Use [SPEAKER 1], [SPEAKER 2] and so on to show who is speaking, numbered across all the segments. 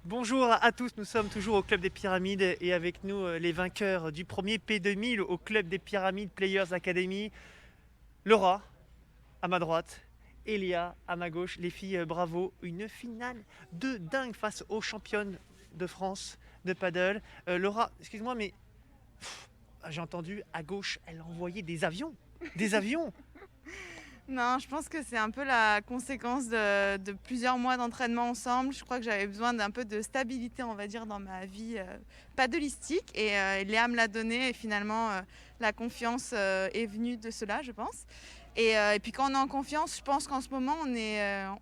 [SPEAKER 1] Bonjour à tous, nous sommes toujours au Club des Pyramides et avec nous les vainqueurs du premier P2000 au Club des Pyramides Players Academy. Laura à ma droite, Elia à ma gauche. Les filles, bravo, une finale de dingue face aux championnes de France de paddle. Laura, excuse-moi, mais j'ai entendu à gauche, elle a envoyé des avions. Des avions.
[SPEAKER 2] Non, je pense que c'est un peu la conséquence de plusieurs mois d'entraînement ensemble. Je crois que j'avais besoin d'un peu de stabilité, on va dire, dans ma vie paddleistique. Et Léa me l'a donné. Et finalement, la confiance est venue de cela, je pense. Et puis quand on est en confiance, je pense qu'en ce moment,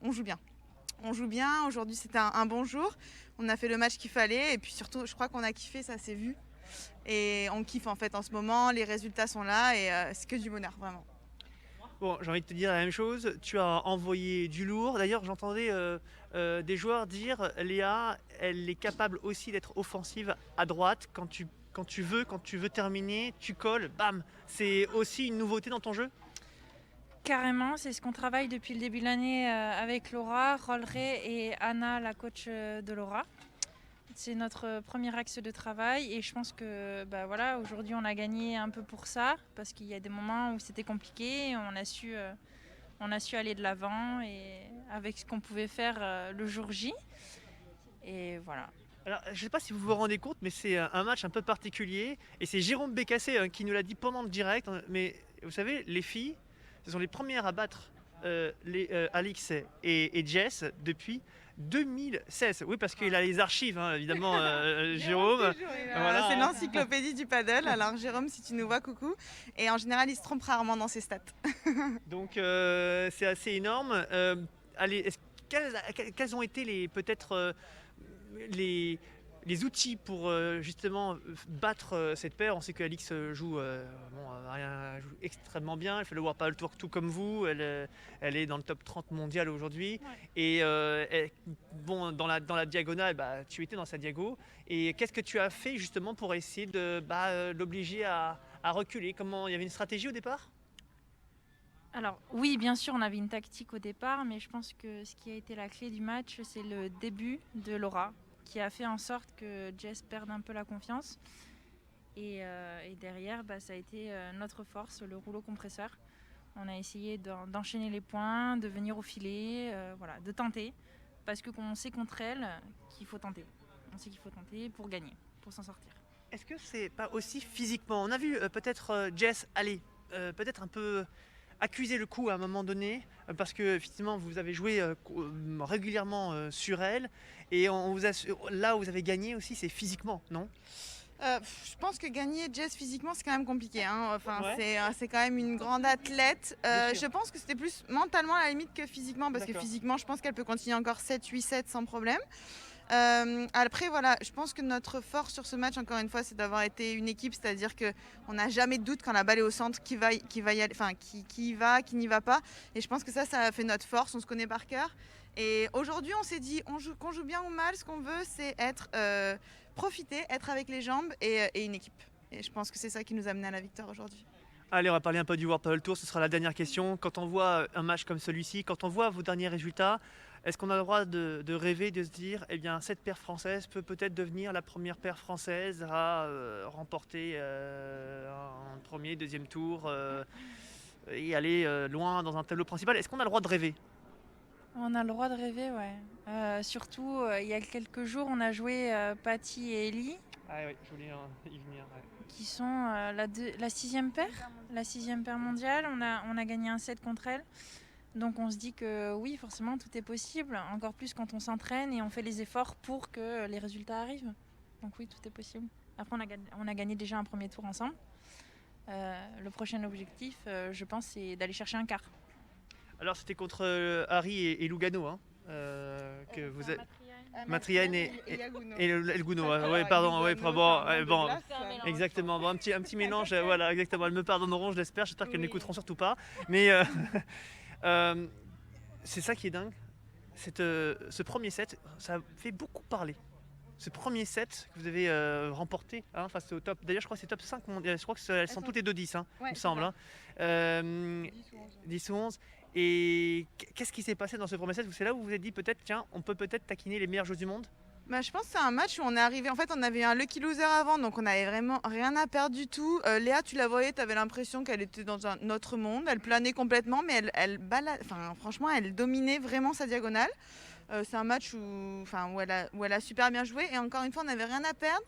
[SPEAKER 2] on joue bien. On joue bien. Aujourd'hui, c'était un bon jour. On a fait le match qu'il fallait. Et puis surtout, je crois qu'on a kiffé, ça s'est vu. Et on kiffe en fait en ce moment. Les résultats sont là et c'est que du bonheur, vraiment.
[SPEAKER 1] Bon, j'ai envie de te dire la même chose. Tu as envoyé du lourd. D'ailleurs, j'entendais des joueurs dire, Léa, elle est capable aussi d'être offensive à droite quand tu veux terminer, tu colles, bam. C'est aussi une nouveauté dans ton jeu.
[SPEAKER 3] Carrément, c'est ce qu'on travaille depuis le début de l'année avec Laura, Rolleray et Anna, la coach de Laura. C'est notre premier axe de travail et je pense que voilà, aujourd'hui on a gagné un peu pour ça parce qu'il y a des moments où c'était compliqué, on a su aller de l'avant et avec ce qu'on pouvait faire le jour J. Et voilà.
[SPEAKER 1] Alors, je ne sais pas si vous vous rendez compte, mais c'est un match un peu particulier. Et c'est Jérôme Bécassé qui nous l'a dit pendant le direct. Mais vous savez, les filles, ce sont les premières à battre Alix et Jess depuis 2016. Oui, parce qu'il a les archives, hein, évidemment, Jérôme. Voilà,
[SPEAKER 2] C'est
[SPEAKER 1] hein.
[SPEAKER 2] l'encyclopédie du paddle. Alors Jérôme, si tu nous vois, coucou. Et en général, il se trompe rarement dans ses stats.
[SPEAKER 1] Donc c'est assez énorme. Allez, quels ont été peut-être les, les outils pour justement battre cette paire? On sait que Alix joue extrêmement bien. Elle fait le World Padel Tour tout comme vous. Elle est dans le top 30 mondial aujourd'hui.
[SPEAKER 3] Ouais.
[SPEAKER 1] Et bon, dans la diagonale, bah, tu étais dans sa diago. Et qu'est-ce que tu as fait justement pour essayer de l'obliger à reculer? Comment, il y avait une stratégie au départ?
[SPEAKER 3] Alors oui, bien sûr, on avait une tactique au départ, mais je pense que ce qui a été la clé du match, c'est le début de Laura, qui a fait en sorte que Jess perde un peu la confiance. Et derrière, ça a été notre force, le rouleau compresseur. On a essayé d'enchaîner les points, de venir au filet, voilà, de tenter, parce qu'on sait contre elle qu'il faut tenter. On sait qu'il faut tenter pour gagner, pour s'en sortir.
[SPEAKER 1] Est-ce que c'est pas aussi physiquement? On a vu peut-être Jess aller peut-être un peu accuser le coup à un moment donné, parce que effectivement vous avez joué régulièrement sur elle, et là où vous avez gagné aussi, c'est physiquement, non?
[SPEAKER 2] Je pense que gagner Jess physiquement, c'est quand même compliqué, hein. Enfin,
[SPEAKER 1] Ouais,
[SPEAKER 2] c'est quand même une grande athlète.
[SPEAKER 1] bien sûr.
[SPEAKER 2] Je pense que c'était plus mentalement à la limite que physiquement, parce que
[SPEAKER 1] D'accord.
[SPEAKER 2] physiquement, je pense qu'elle peut continuer encore 7, 8, 7 sans problème. Après, voilà, je pense que notre force sur ce match, encore une fois, c'est d'avoir été une équipe, c'est-à-dire qu'on n'a jamais de doute quand la balle est au centre qui va y aller, enfin, qui y va, qui n'y va pas. Et je pense que ça a fait notre force, on se connaît par cœur. Et aujourd'hui, on s'est dit, qu'on joue bien ou mal, ce qu'on veut, c'est être profiter, être avec les jambes et une équipe. Et je pense que c'est ça qui nous a amené à la victoire aujourd'hui.
[SPEAKER 1] Allez, on va parler un peu du World Padel Tour, ce sera la dernière question. Quand on voit un match comme celui-ci, quand on voit vos derniers résultats, est-ce qu'on a le droit de rêver, de se dire, eh bien, cette paire française peut peut-être devenir la première paire française à remporter un premier, deuxième tour et aller loin dans un tableau principal? Est-ce qu'on a le droit de rêver?
[SPEAKER 3] On a le droit de rêver, ouais. Surtout, il y a quelques jours, on a joué Patty et Ellie,
[SPEAKER 1] Ah oui, je voulais y venir. Ouais.
[SPEAKER 3] qui sont la sixième paire, la sixième paire mondiale. On a gagné un set contre elles. Donc on se dit que oui, forcément, tout est possible. Encore plus quand on s'entraîne et on fait les efforts pour que les résultats arrivent. Donc oui, tout est possible. Après, on a gagné déjà un premier tour ensemble. Le prochain objectif, je pense, c'est d'aller chercher un quart.
[SPEAKER 1] Alors c'était contre Harry et Lugano, hein, que vous avez... Matriane et El Gouno, ouais, pardon, ouais, bon, ouais, bon, exactement, bon, un petit mélange, voilà, exactement, elles me pardonneront, je l'espère, j'espère qu'elles n'écouteront surtout pas, mais euh, c'est ça qui est dingue, ce premier set, ça fait beaucoup parler. Ce premier set que vous avez remporté hein, face au top. D'ailleurs, je crois que c'est top 5 mondial. Je crois qu'elles sont toutes les deux 10, hein, il me semble. Hein. 10 ou 11. Et qu'est-ce qui s'est passé dans ce premier set? C'est là où vous vous êtes dit peut-être, tiens, on peut peut-être taquiner les meilleures joueuses du monde?
[SPEAKER 2] Je pense que c'est un match où on est arrivé. En fait, on avait un lucky loser avant, donc on n'avait vraiment rien à perdre du tout. Léa, tu la voyais, tu avais l'impression qu'elle était dans un autre monde. Elle planait complètement, mais franchement, elle dominait vraiment sa diagonale. C'est un match où elle a super bien joué. Et encore une fois, on n'avait rien à perdre.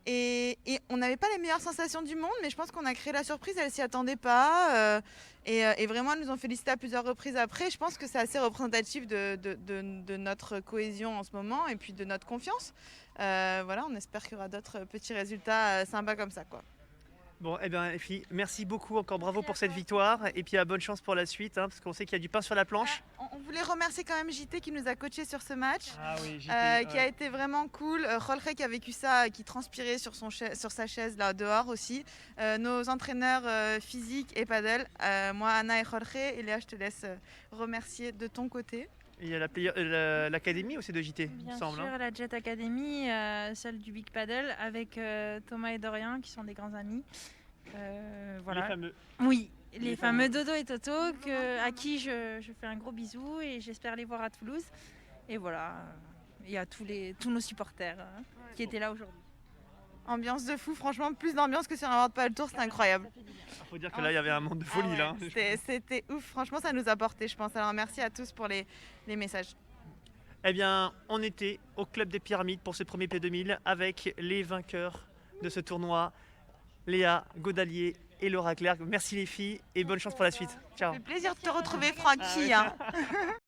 [SPEAKER 2] Et on n'avait pas les meilleures sensations du monde, mais je pense qu'on a créé la surprise, elle s'y attendait pas. Et vraiment, elles nous ont félicité à plusieurs reprises après. Je pense que c'est assez représentatif de notre cohésion en ce moment et puis de notre confiance. Voilà, on espère qu'il y aura d'autres petits résultats sympas comme ça, quoi.
[SPEAKER 1] Bon, eh bien, les filles, merci beaucoup, encore bravo pour cette victoire. Et puis, bonne chance pour la suite, hein, parce qu'on sait qu'il y a du pain sur la planche.
[SPEAKER 2] On voulait remercier quand même JT qui nous a coachés sur ce match,
[SPEAKER 1] Oui, JT,
[SPEAKER 2] qui a été vraiment cool. Jorge qui a vécu ça, qui transpirait sur sa chaise là dehors aussi. Nos entraîneurs physiques et paddle, moi, Anna et Jorge. Et Léa, je te laisse remercier de ton côté.
[SPEAKER 1] Il y a l'académie aussi de JT, il me semble.
[SPEAKER 3] Bien sûr, la Jet Academy, celle du Big Paddle, avec Thomas et Dorian, qui sont des grands amis. Voilà.
[SPEAKER 1] Les fameux.
[SPEAKER 3] Oui, les fameux Dodo et Toto, à qui je fais un gros bisou et j'espère les voir à Toulouse. Et voilà, il y a tous nos supporters qui étaient là aujourd'hui.
[SPEAKER 2] Ambiance de fou, franchement, plus d'ambiance que sur un World Paddle Tour, c'était incroyable.
[SPEAKER 1] Il faut dire que là, il y avait un monde de folie. Là.
[SPEAKER 2] C'était ouf, franchement, ça nous a porté, je pense. Alors merci à tous pour les messages.
[SPEAKER 1] Eh bien, on était au Club des Pyramides pour ce premier P2000 avec les vainqueurs de ce tournoi, Léa Godalier et Laura Clerc. Merci les filles et bonne chance pour la suite. Ciao.
[SPEAKER 2] Ça fait plaisir de te retrouver, Francky.